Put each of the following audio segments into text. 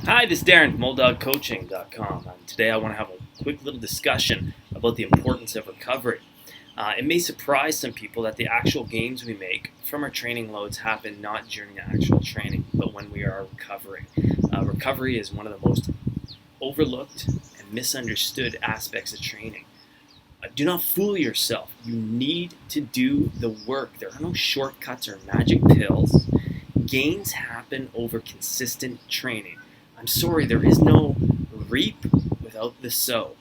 Hi, this is Darren from OldDogCoaching.com, and today I want to have a quick little discussion about the importance of recovery. It may surprise some people that the actual gains we make from our training loads happen not during the actual training, but when we are recovering. Recovery is one of the most overlooked and misunderstood aspects of training. Do not fool yourself. You need to do the work. There are no shortcuts or magic pills. Gains happen over consistent training. I'm sorry, there is no reap without the sow.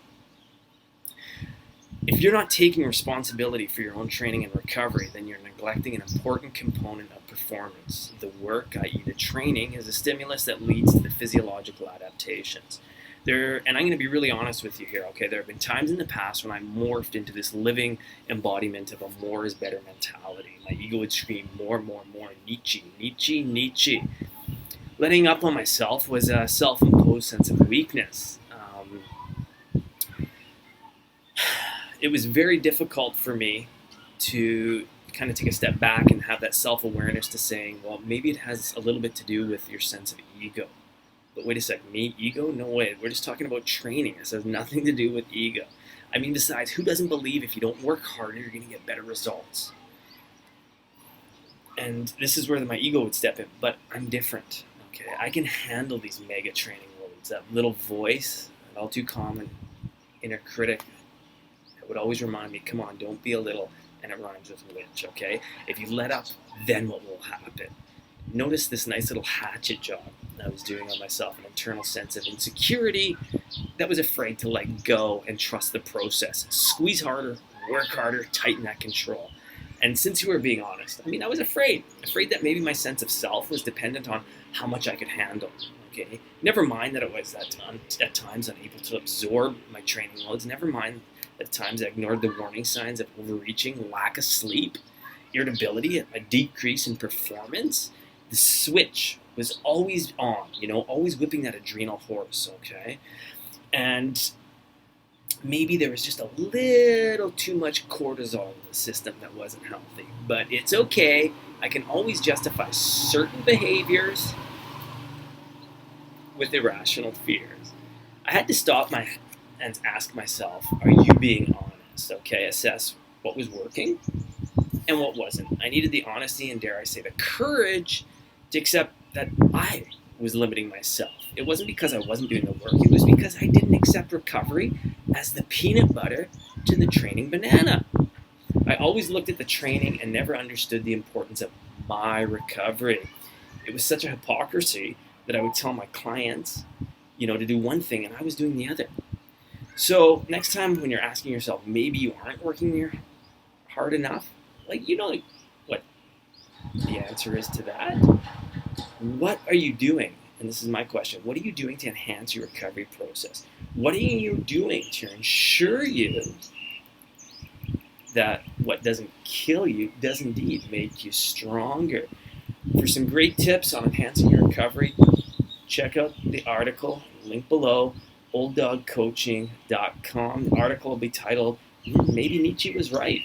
If you're not taking responsibility for your own training and recovery, then you're neglecting an important component of performance. The work, i.e. the training, is a stimulus that leads to the physiological adaptations. And I'm going to be really honest with you here, okay? There have been times in the past when I morphed into this living embodiment of a more is better mentality. My ego would scream more, Nietzsche, Nietzsche, Nietzsche. Letting up on myself was a self-imposed sense of weakness. It was very difficult for me to kind of take a step back and have that self-awareness to saying, well, maybe it has a little bit to do with your sense of ego. But wait a second, me, ego? No way. We're just talking about training. This has nothing to do with ego. I mean, besides, who doesn't believe if you don't work harder, you're going to get better results? And this is where my ego would step in, but I'm different. Okay, I can handle these mega training loads. That little voice, that all too common inner critic, that would always remind me, come on, don't be a little, and it rhymes with witch, okay? If you let up, then what will happen? Notice this nice little hatchet job I was doing on myself, an internal sense of insecurity that was afraid to let go and trust the process. Squeeze harder, work harder, tighten that control. And since you were being honest, I mean, I was afraid that maybe my sense of self was dependent on how much I could handle. Okay, never mind that it was at times unable to absorb my training loads. Never mind that at times I ignored the warning signs of overreaching, lack of sleep, irritability, a decrease in performance. The switch was always on, always whipping that adrenal horse. Okay, and maybe there was just a little too much cortisol in the system that wasn't healthy. But it's okay. I can always justify certain behaviors with irrational fears. I had to stop and ask myself, are you being honest? Okay, assess what was working and what wasn't. I needed the honesty and, dare I say, the courage to accept that I was limiting myself. It wasn't because I wasn't doing the work. It was because I didn't accept recovery as the peanut butter to the training banana. I always looked at the training and never understood the importance of my recovery. It was such a hypocrisy that I would tell my clients, to do one thing and I was doing the other. So next time when you're asking yourself, maybe you aren't working hard enough, what the answer is to that? What are you doing? And this is my question. What are you doing to enhance your recovery process? What are you doing to ensure you that what doesn't kill you does indeed make you stronger? For some great tips on enhancing your recovery, check out the article, link below, OldDogCoaching.com. The article will be titled, Maybe Nietzsche Was Right.